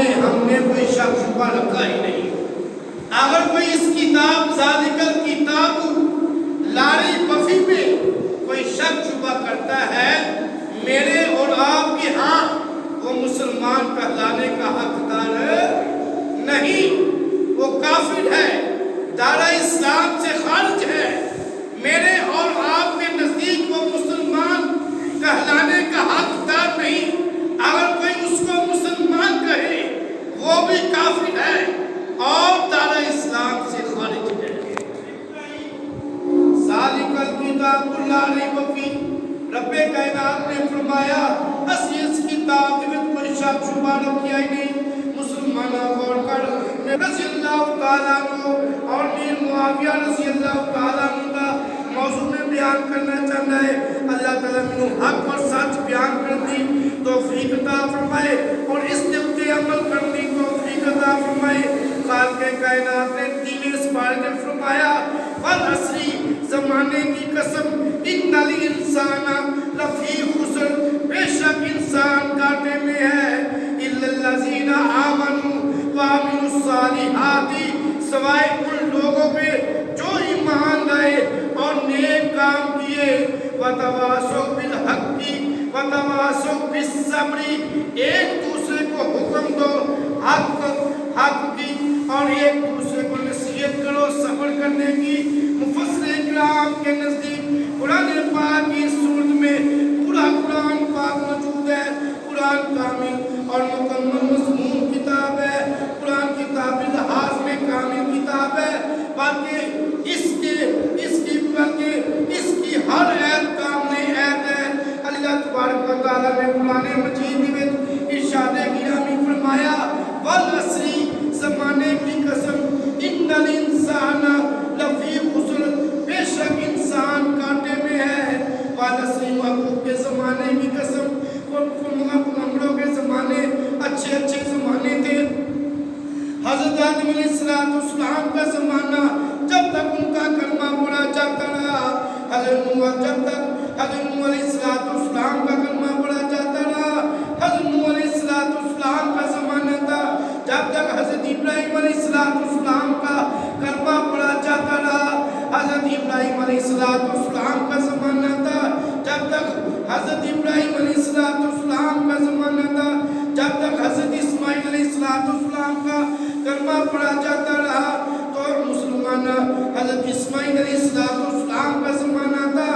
میں ہم نے کوئی شک شبہ رکھا ہی نہیں۔ اگر کوئی اس کتاب ذالکل کتاب لاری بفی میں کوئی شک شبہ کرتا ہے، میرے اور آپ کے ہاں وہ مسلمان کہلانے کا حقدار نہیں، وہ کافر ہے، دارہ اسلام سے خارج ہے۔ میرے اور آپ کے نزدیک وہ مسلمان کہلانے کا حقدار نہیں۔ اگر کوئی اس کو مسلمان کہے وہ بھی کافر ہے اور دارہ اسلام سے خارج ہے۔ ذالکل کتاب لا ریب فیہ، رب کائنات نے فرمایا اس کتاب میں کوئی شک شبہ رکھا ہی نہیں۔ مسلمانہ غور کر، رضی اللہ تعالیٰ عنہ اور میر معاویہ رضی اللہ تعالیٰ عنہ کا موضوع میں بیان کرنا چاہتا ہے۔ اللہ تعالیٰ نے حق اور سچ بیان کرنے توفیق عطا فرمائے اور اس پہ عمل کرنے توفیق عطا فرمائے۔ خالق کائنات نے دین اس بارے میں فرمایا والعصر، زمانے کی قسم، ان الانسان لفی خسر، بے شک انسان گھاٹے میں ہے، الا الذین آمنوا وعملوا الصالحات، سوائے ان لوگوں پہ جو ایمان لائے اور نیک کام کیے، وتواصوا بالحق وتواصوا بالصبر، ایک دوسرے کو حکم دو حق کی اور ایک دوسرے کو نصیحت کرو صبر کرنے کی۔ مفسر کرام کے نزدیک قرآن پاک کی صورت میں پورا قرآن پاک موجود ہے۔ قرآن کامل اور مکمل مضمون کتاب ہے، قرآن کتاب لحاظ میں کامل کتاب ہے، بلکہ اس کی ہر ایت کامل ایت ہے۔ اللہ تبارک و تعالیٰ نے قرآن مجید میں ارشاد گرامی فرمایا والعصر، زمانے کی قسم، ان الانسان لفی خسر، بے شک انسان گھاٹے میں ہے، والعصر، محبوب کے زمانے کی قسم، پیغمبروں کے زمانے اچھے زمانے تھے۔ حضرت آدم علیہ السلام کا زمانہ جب تک ان کا کلمہ پڑھا جاتا رہا، حضرت نوح علیہ السلام کا کلمہ پڑھا جاتا رہا، حضرت نوح علیہ السلام کا زمانہ تھا جب تک حضرت ابراہیم علیہ السلام کا کلمہ پڑھا جاتا رہا، حضرت ابراہیم علیہ السلام کا زمانہ تھا جب تک حضرت ابراہیم علیہ السلام کا زمانہ تھا جب تک حضرت اسماعیل علیہ السلام کا کلمہ پڑھا جاتا رہا، تو مسلمان حضرت اسماعیل علیہ السلام کا زمانہ تھا۔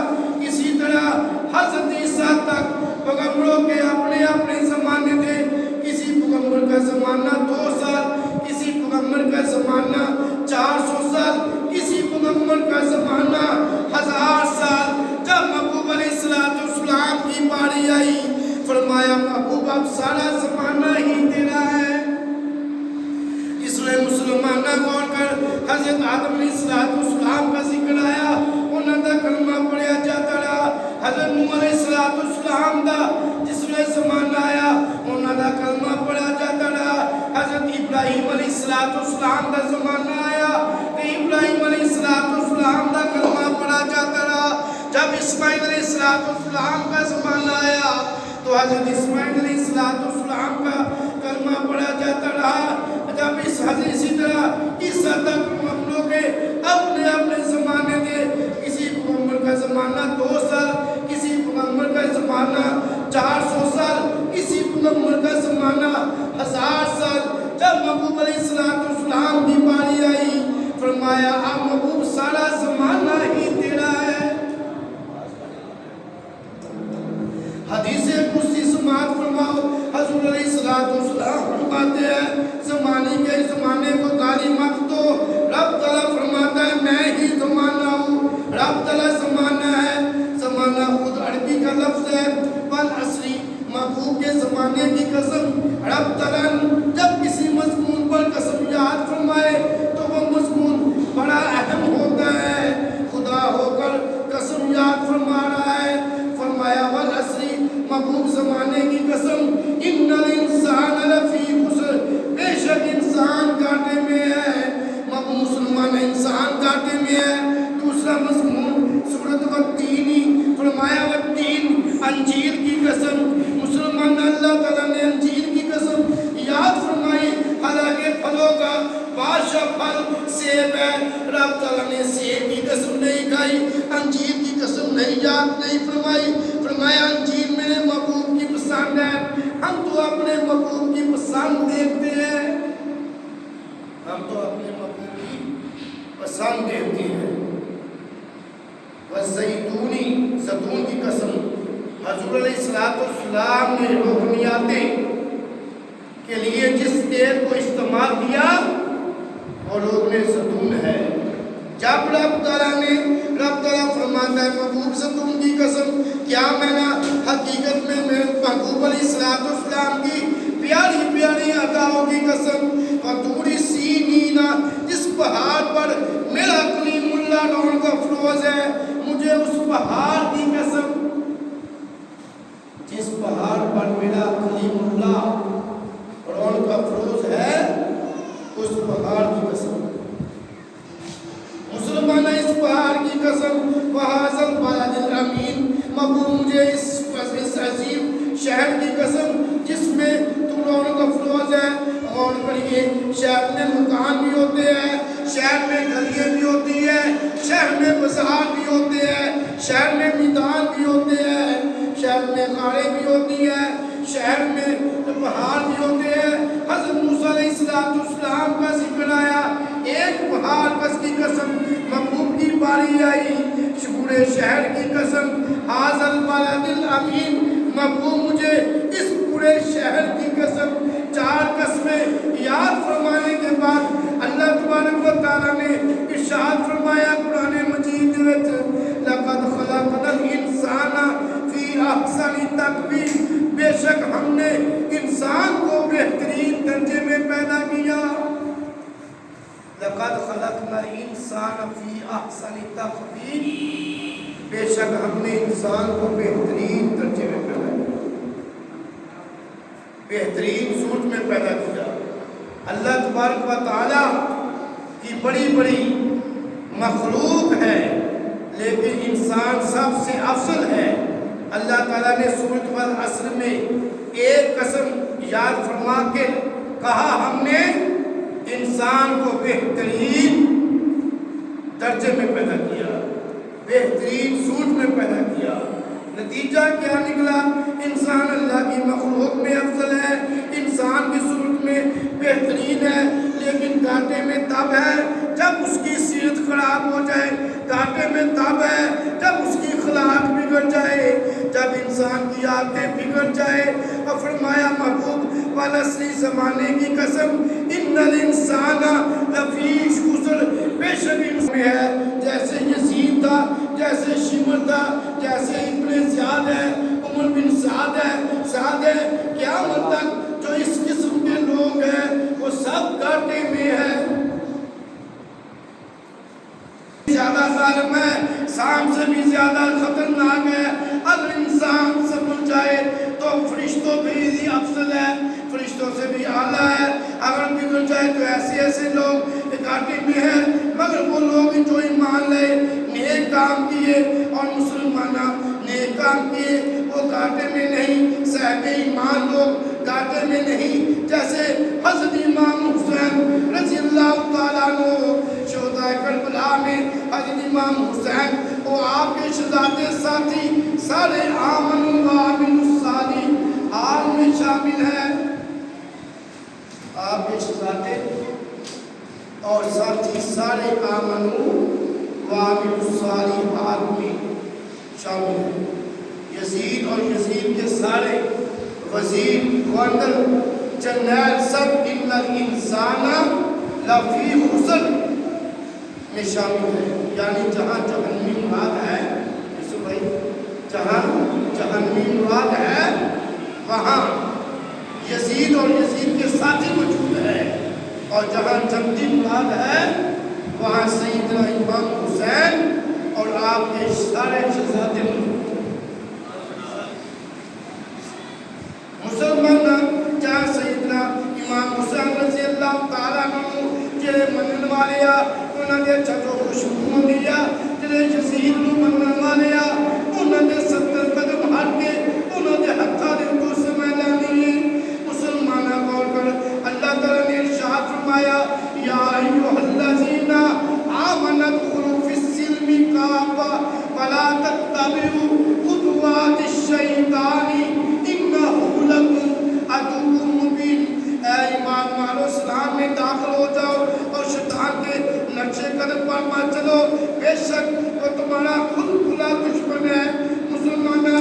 اسی طرح حضرت عیسیٰ تک پیغمبروں کے اپنے زمانے تھے۔ کسی پیغمبر کا زمانہ 2 سال، کسی پیغمبر کا زمانہ 400 سال، کسی پیغمبر کا زمانہ 1000 سال۔ جب محبوب علیہ السلام کی باری آئی، فرمایا محبوب اب سارا زمانہ ہی تیرا ہے۔ اس نے مسلمانہ غور کر حضرت آدم علیہ السلام کا ذکر آیا، انہوں کا کلمہ پڑھا جاتا رہا۔ حضرت نوح علیہ السلام دا جس نے زمانہ آیا، انہوں کا کلمہ پڑھا جاتا رہا۔ حضرت ابراہیم علیہ السلام کا زمانہ آیا کہ ابراہیم علیہ السلام کا کلمہ پڑھا جاتا رہا۔ جب اسماعیل علیہ السلام کا زمانہ آیا تو حضرت اسماعیل علیہ السلام کا کلمہ پڑھا جاتا رہا۔ جب اسی طرح عیسیٰ تک پیغمبروں کے اپنے زمانے تھے۔ کسی پیغمبر کا زمانہ 2 سال، کسی پیغمبر کا زمانہ 400 سال، کسی پیغمبر کا زمانہ 1000 سال۔ جب محبوب علیہ السلام کی باری آئی، فرمایا اب محبوب سارا زمانہ ہی تیرا ہے۔ حدیث قدسی سماعت فرماؤ، حضور علیہ السلام فرماتے ہیں زمانے کو گالی مت دو، رب تعالیٰ فرماتا ہے میں ہی زمانہ ہوں۔ رب تعالیٰ زمانہ ہے، زمانہ خود عربی کا لفظ ہے۔ والعصر، محبوب کے زمانے کی قسم۔ رب تعالیٰ جب کسی مضمون پر قسم یاد فرمائے تو وہ مضمون بڑا اہم ہوتا ہے۔ خدا ہو کر قسم یاد فرما رہا ہے، فرمایا والعصر، محبوب زمانے کی قسم، ان الانسان لفی خسر، بے شک انسان گھاٹے میں ہے۔ مسلمان انسان گھاٹے میں ہے۔ دوسرا مضمون سورۃ والتین، فرمایا والتین، انجیر کی قسم۔ مسلمان اللہ تعالیٰ نے انجیر کی قسم سیب ہے، رب تعالیٰ نے سیب کی قسم نہیں کھائی، انجیر کی قسم نہیں یاد نہیں فرمائی، فرمایا انجیر میرے محبوب کی پسند ہے۔ ہم تو اپنے محبوب کی پسند دیکھتے ہیں، ہم تو اپنے محبوب کی پسند دیکھتے ہیں۔ وَالزَّيْتُونِ، زیتون کی قسم، حضور علیہ السلام نے روحانیاتیں کے لیے جس تیل کو استعمال کیا وہ روغن زیتون ہے۔ جب رب تعالیٰ فرماتا ہے محبوب زیتون کی قسم، کیا میں نے حقیقت میں میرے محبوب علیہ السلام کی پیاری پیاری اداؤں کی قسم، وَطُورِ سِینِینَ، جس پہاڑ پر میرا کلیم اللہ رونق افروز ہے، مجھے اس پہاڑ کی قسم، جس پہاڑ پر میرا کلیم اللہ رونق افروز ہے، اس پہاڑ کی قسم، مسلمان اس پہاڑ کی قسم، وَهَٰذَا الْبَلَدِ الْأَمِينِ، محبوب مجھے اس عظیم شہر کی قسم جس میں تم رونق افروز ہے۔ اور کریے شہر میں مکان بھی ہوتے ہیں، شہر میں گلیاں بھی ہوتی ہیں، شہر میں بازار بھی ہوتے ہیں، شہر میں میدان بھی ہوتے ہیں، شہر میں غاریں بھی ہوتی ہیں، شہر میں پہاڑ بھی ہوتے ہیں۔ حضرت موسیٰ علیہ السلام کا ذکر آیا، ایک پہاڑ بس کی قسم، محبوب کی باری آئی، پورے شہر کی قسم، هَٰذَا الْبَلَدِ الْأَمِينِ، محبوب مجھے اس پورے شہر کی قسم۔ چار قسمیں یاد فرمانے کے بعد اللہ تبارک و تعالیٰ نے ارشاد فرمایا قرآن مجید میں، لَقَدْ خَلَقْنَا الْإِنسَانَ فِي أَحْسَنِ تَقْوِيمٍ، بے شک ہم نے انسان کو بہترین درجے میں پیدا کیا۔ لَقَدْ خَلَقْنَا الْإِنسَانَ فِي أَحْسَنِ تَقْوِيمٍ، بے شک ہم نے انسان کو بہترین درجے میں پیدا کیا، بہترین صورت میں پیدا کیا۔ اللہ تبارک و تعالیٰ کی بڑی بڑی مخلوق ہے، لیکن انسان سب سے افضل ہے۔ اللہ تعالیٰ نے سورۃ والعصر میں ایک قسم یاد فرما کے کہا، ہم نے انسان کو بہترین درجے میں پیدا کیا، بہترین صورت میں پیدا کیا۔ نتیجہ کیا نکلا؟ انسان اللہ کی مخلوق میں افضل ہے، انسان کی صورت میں بہترین ہے، لیکن گھاٹے میں تب ہے جب اس کی صحت خراب ہو جائے، گھاٹے میں تب ہے جب اس کی اخلاق بگڑ جائے، جب انسان کی عادتیں بگڑ جائے۔ اور فرمایا محبوب والعصر، زمانے کی قسم، ان الانسان لفی خسر، بے شک انسان ہے جیسے یزید تھا، جیسے شمر تھا، جیسے ابن زیاد ہے، عمر بن سعد ہے، قیامت تک جو اس قسم کے لوگ ہیں وہ سب گھاٹے میں ہیں۔ زیادہ ظالم ہے، سام سے بھی زیادہ خطرناک ہے۔ اگر انسان سمجھ جائے تو فرشتوں پہ بھی افضل ہے، فرشتوں سے بھی اعلیٰ ہے۔ اگر بگڑ جائے تو ایسے لوگ گھاٹے میں ہیں، مگر وہ لوگ جو ایمان لائے، نیک کام کیے اور مسلمانہ نیک کام کیے، وہ گھاٹے میں نہیں۔ صاحب ایمان لوگ گھاٹے میں نہیں، جیسے حضرت امام حسین رضی اللہ تعالیٰ عنہ، شہدائے کربلا میں حضرت امام حسین، وہ آپ کے شہزادے ساتھی سارے آمن و عامل الصالح آل میں شامل ہیں۔ آپ کے شہزادے اور ساتھی سارے آمن و عامل الصالح آل میں شامل ہیں۔ یزید اور یزید کے سارے وزیر گورنر جنرل سب ان الانسان لفی خسر میں شامل ہے، یعنی جہاں جہنمی مراد ہے، جہاں جہنمی مراد ہے وہاں یزید اور یزید کے ساتھی موجود ہے، اور جہاں جنتی مراد ہے وہاں سیدنا امام حسین اور آپ کے سارے شہزادے موجود ہیں۔ مسلمان جہاں سیدنا امام حسین رضی اللہ تعالیٰ عنہ جڑے منن والے آ انہاں دے چھجو خوشبو ہوندی آ، جڑے یزید نوں منن والے آ انہاں دے 70 قدم ہٹ کے انہاں دے ہتھاں دے اوپر سمے لانی ہے۔ مسلماناں غور کر، اللہ تعالیٰ نے ارشاد فرمایا، یا ایھا الذین ولا تتبعوا خطوات الشیطان انه لکم عدو مبین۔ اے ایمان والو اسلام میں داخل ہو جاؤ اور شیطان کے نقشے قدم پر مت چلو، بے شک وہ تمہارا خود کھلا دشمن ہے۔ مسلمانہ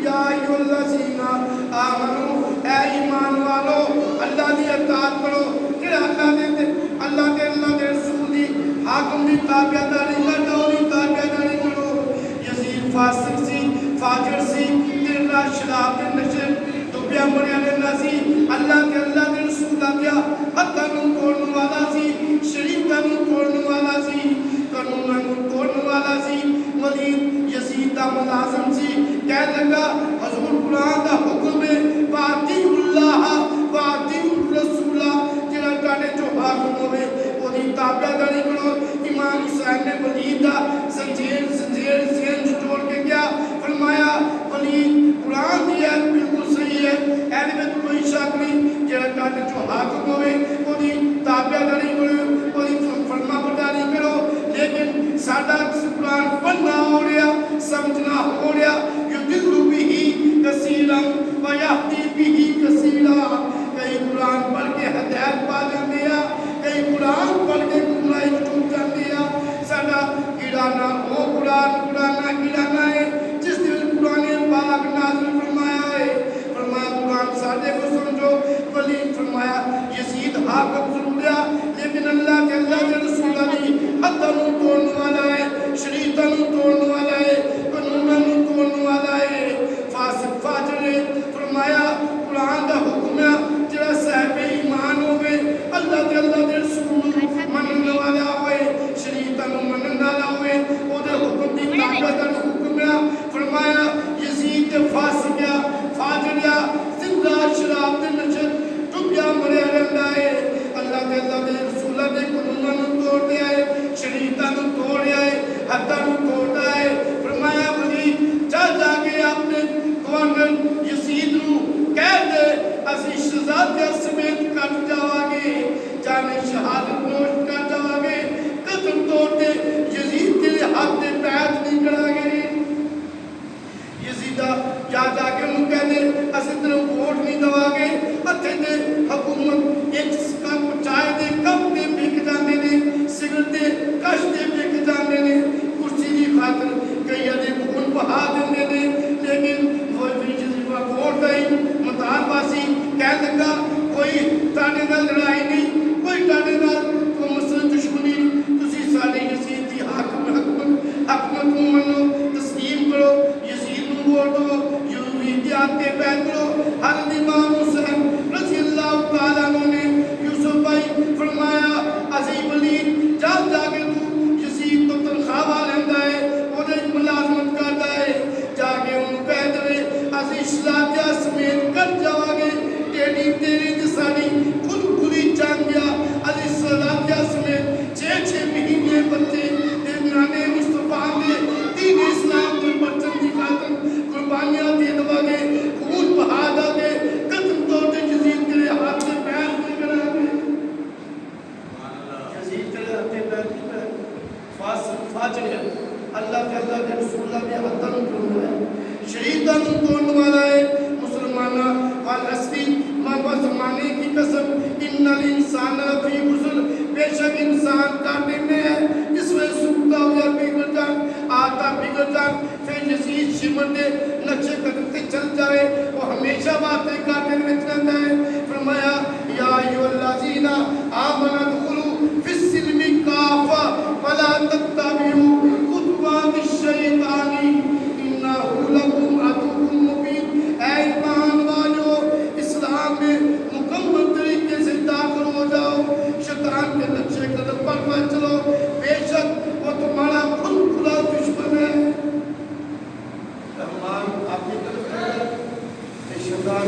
یا ایھا الذین آمنو، اے ایمان والو اللہ دی اطاعت کرو، کہ اللہ کے رسول دی حاکم دی تابعداری کرو، دی تابعداری کرو۔ یزید فاسق سی، فاجر سی، دن رات شراب دے نشے تو بیا مریا نازی، اللہ کے رسول آگیا حتیٰ نو توڑنے والا سی، شریعتہ نو توڑنے والا سی، قانونہ نو توڑنے والا سی۔ ولید یزید دا ملازم سی، کہہ لگا حضور قرآن دا حکم ہے وَأَطِیعُوا اللَّهَ وَأَطِیعُوا الرَّسُولَ، جڑا کانے جو حاکم ہوئے وہ دی تابعداری کرو۔ امام حسین نے ولید دا زنجیر زین جوڑ کے کیا فرمایا، ولید قرآن دی ہے بالکل صحیح ہے، ایڈ میں کوئی شک نہیں، جڑا کانے جو حاکم ہوئے وہ دی تابعداری کرو، وہ دی فرما برداری کرو۔ لیکن سادہ قرآن پڑھنا ہو رہا، سمجھنا ہو رہا، یُضِلُّ بِهِ کثیرا وَیَہْدِی بِهِ کثیرا۔ کئی قرآن پڑھ کے ہدایت پا جاندے ہیں، کئی قرآن پڑھ کے گمراہی ٹوٹ جاندے ہیں۔ سادہ گرانا وہ قرآن گرانا ہے جس دن قرآن پاک نازل فرمایا ہے، فرمایا قرآن سادے کو سمجھو۔ ولید فرمایا یزید حاکم ضرور ہے لیکن اللہ کے رسول دی حداں نو توڑنے والا ہے، شریعتاں نو توڑنے والا ہے، قانوناں نو توڑنے والا ہے، فاسق فاجر ہے۔ فرمایا قرآن دا حکم ہے جڑا صاحب ایمان ہوئے، اللہ کے رسول منن والا ہوئے، شریعتاں نو منن والا ہوئے، او دے حکم دی طاقت دا حکم ہے۔ فرمایا یزید فاسق ہے، فاجر ہے، زندہ شراب دے نشے ڈبیا مریا رہندا ہے، اللہ کے رسولہ دے قانوناں نو توڑ دیا ہے، شریعتاں نو توڑ دیا ہے، حداں نو توڑدا ہے۔ فرمایا ولید جا کے اپنے گورنر یزید نو کہہ دے اسی شہزادیاں سمیت کٹ جاواں گے، جانے شہادت نوش کر جاواں گے، قدم توڑ دے یزید کے حق دے بیعت نہیں کرا گے۔ یزیدہ جا کے انہوں کہہ دے اسی طرح ووٹ نہیں دوا گے، اتھے دے حکومت ایک کپ چائے دے کپ دے بک جاندے نے، سگرٹ دے کش دے بک جاندے نے، کرسی دی خاطر کئی دے خون بہا دیندے نے، لیکن وہ یزیدہ ووٹ دائی مطالبہ سی، کہہ لگا کوئی تانے نال لڑائی نہیں، کوئی تانے نال کوئی مسئلہ دشمنی، تسی سارے یزید دی حکمت منو، تسلیم کرو، یزید نو ووٹ دو، یزیدیات کے بیعت کرو۔ حضرت امام حسین رضی اللہ تعالیٰ عنہ نے یوسف بھائی فرمایا اسی ولید جا کے تو یزید تو تنخواہ والندا ہے، وہ دے ملازمت کردا ہے، جا کے انہوں کہہ دے اسی شہزادیاں سمیت کٹ جاواں گے، تیری تے ساری کھلی جان گیا، اسی شہزادیاں سمیت 6 مہینے بچے نانے مصطفیٰ نے دین اسلام کے پرچم کی خاطر قربانیاں دے دوا گے، خون بہا دا گے، قدم توڑ دے یزید کے ہاتھ سے پیر نہیں کرا گے، یزید کے ہاتھ سے پیر نہیں کرا گے، فاسق فاجر ہے، اللہ کے رسول اللہ نے حداں نو توڑنے والا ہے، شریعتاں نو توڑنے والا ہے۔ مسلمانہ والعصر ما زمانے کی قسم ان الانسان لفی خسر، بے شک انسان کاٹے میں ہے، اس میں سکتا ہوا بگڑ جان، آتا بگڑ جان، پھر یزید شمر دے نقشے قدمتے چل جائے، وہ ہمیشہ باتیں کاٹے میں چلتا ہے۔ فرمایا یا ایھا الذین آمنوا ادخلوا فی السلم کافہ ولا تتبعوا خطوات الشیطان انہ لکم عدو مبین۔ اے ایمان والو اسلام میں مکمل طریقے سے داخل ہو جاؤ، شیطان کے نقشے قدم پر مت چلو، بے شک وہ تمہارا کھلا دشمن ہے۔ رحمان آپ کی طرف ہے، شیطان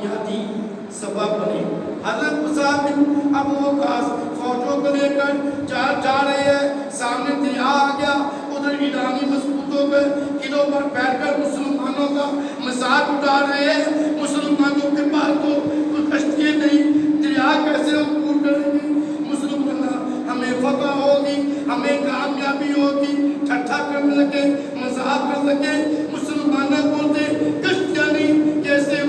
بنیادی سبب بنے. حضرت مصعب بن ابو وقاص فوجوں کو لے کر جا رہے ہیں. سامنے دریا آ گیا. ادھر ایرانی مضبوطوں پہ قلعوں پر بیٹھ کر مسلمانوں کا مذاق اڑا رہے ہیں. مسلمانوں کے پاس تو کوئی کشتیاں نہیں, دریا کیسے عبور کریں گے؟ مسلمان ہمیں فتح ہوگی, ہمیں کامیابی ہوگی, ٹھٹھا کرنے لگے, مذاق کرنے لگے. مسلمانوں بولتے کشتیاں نہیں, کیسے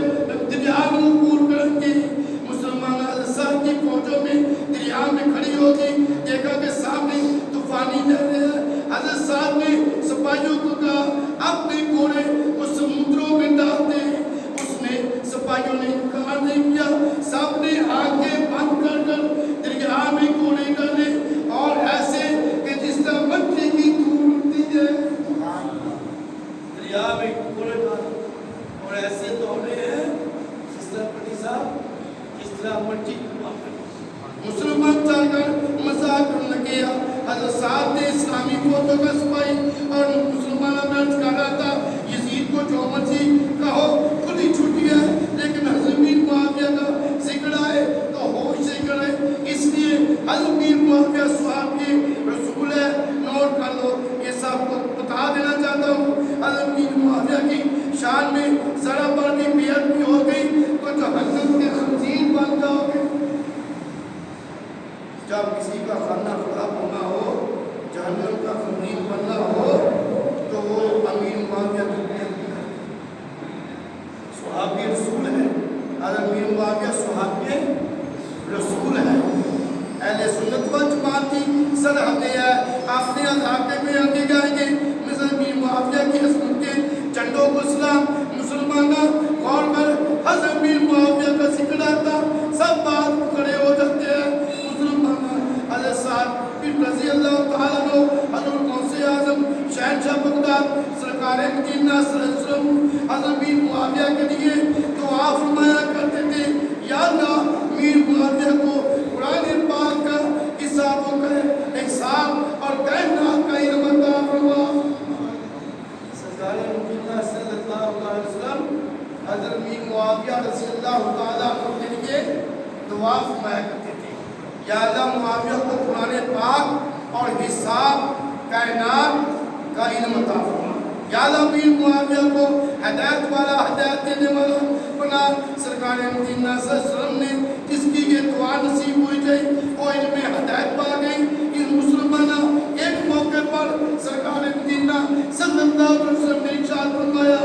دریا عبور کریں گے؟ مسلمان حضرت کی فوجوں میں دریا میں کھڑی ہوگی, دیکھا کہ سامنے طوفانی لہریں ہیں. حضرت صاحب نے سپاہیوں کو کہا اپنے گھوڑے اس سمندروں میں ڈال دیں. اس نے سپاہیوں نے انکار نہیں کیا. سب نے آنکھیں بند کر کر دریا میں گھوڑے ڈالے, اور ایسے کہ جس طرح مچھلی کی دھول اڑتی ہے دریا میں گھوڑے ڈالے, اور ایسے دوڑے ہیں جس طرح پٹی صاحب جس طرح مچھلی. مسلمان چل کر مذاق کرنے لگے. حضرت صاحب نے اسلامی فوجوں کا سپاہی اور مسلمانوں میں عرض کر رہا تھا یزید کو جو مرضی کہو کھلی چھٹی ہے, لیکن حضرت امیر معاویہ کا ذکر آئے تو ہوش سے کرے. اس لیے حضرت امیر معاویہ صحابی رسول ہے, نوٹ کر لو. یہ سب کو بتا دینا چاہتا ہوں. حضرت امیر معاویہ کی شان میں ذرا پر بھی بیعت بھی ہو گئی تو جہنم کے خنزیر بن جاؤ گے. جب کسی کا خانہ خراب ہونا ہو, جہنم کا خنزیر بننا ہو, تو وہ امیر معاویہ کی بیعت کرے. صحابی رسول ہے. حضرت امیر معاویہ صحابی رسول ہے. اہل سنت و جماعت کی سرحدیں ہیں. اپنے علاقے میں آگے جائیں گے. مثلا امیر معاویہ کی عظمت کے جھنڈوں کو سلام. مسلمانہ غور پر حضرت امیر معاویہ کا ذکر آتا, سب بات کھڑے ہو جاتے ہیں. حضرت صاحب پھر رضی اللہ تعالیٰ عنہ حضرت غوث اعظم شہنشاہ بغداد سرکار مدینہ صلی اللہ علیہ وسلم حضرت امیر معاویہ کے لیے دعا فرمایا کرتے تھے, یا اللہ امیر معاویہ کو قرآن پاک کا حساب و حساب اور کائنات کا علم عطا فرما. سرکار مدینہ صلی اللہ علیہ وسلم حضرت امیر معاویہ رضی اللہ تعالیٰ عنہ کے لیے دعا فرمایا کرتے تھے, یا اللہ معاویہ کو قرآن پاک اور حساب کائنات کا علم عطا فرما. یا اللہ امیر معاویہ کو ہدایت والا, ہدایت دینے والا بنا. سرکار مدینہ صلی اللہ علیہ وسلم نے جس کی یہ دعا نصیب ہوئی جائے وہ علم ہدایت پا گئی. اس مسلمانہ ایک موقع پر سرکار مدینہ صلی اللہ علیہ وسلم نے ارشاد فرمایا,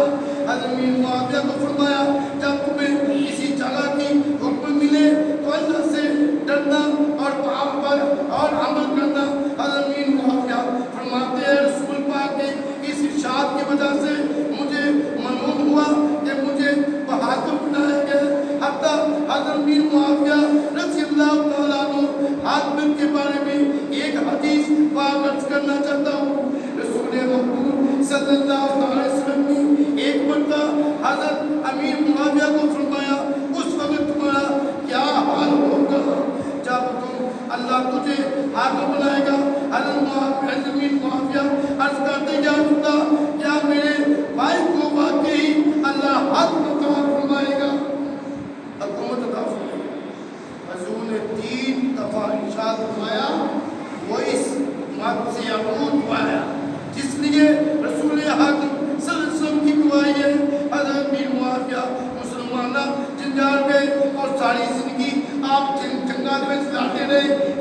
حضرت امیر معاویہ کو فرمایا جب تمہیں کسی جگہ کی حکم ملے تو اللہ سے ڈرنا اور وہاں پر اور عمل کرنا. حضرت امیر معاویہ فرماتے ہیں رسول پاک کے اس ارشاد کی وجہ سے مجھے معلوم ہوا کہ مجھے حاکم بنایا گیا. حتیٰ حضرت امیر معاویہ رضی اللہ تعالیٰ عنہ حاکم کے بارے میں ایک حدیث عرض کرنا چاہتا ہوں. رسول مقبول صلی اللہ علیہ وسلم نے ایک مرتبہ حضرت امیر معاویہ کو فرمایا اس وقت تمہارا کیا حال ہوگا جب تم اللہ تجھے حاکم بنائے گا. حضرت امیر معاویہ عرض کرتے یا خدا کیا میرے بھائی کو واقعی اللہ حاکم عطا فرمائے گا, حکومت عطا فرمائے گا. حضور نے 3 دفعہ ارشاد فرمایا وہ اس مت سے عبود پایا, جس لیے رسول حاکم صلی اللہ علیہ وسلم کی دعائی ہے. حضرت امیر معاویہ مسلمانہ جنجال گئے اور ساری زندگی آپ جنگات میں لڑتے رہے.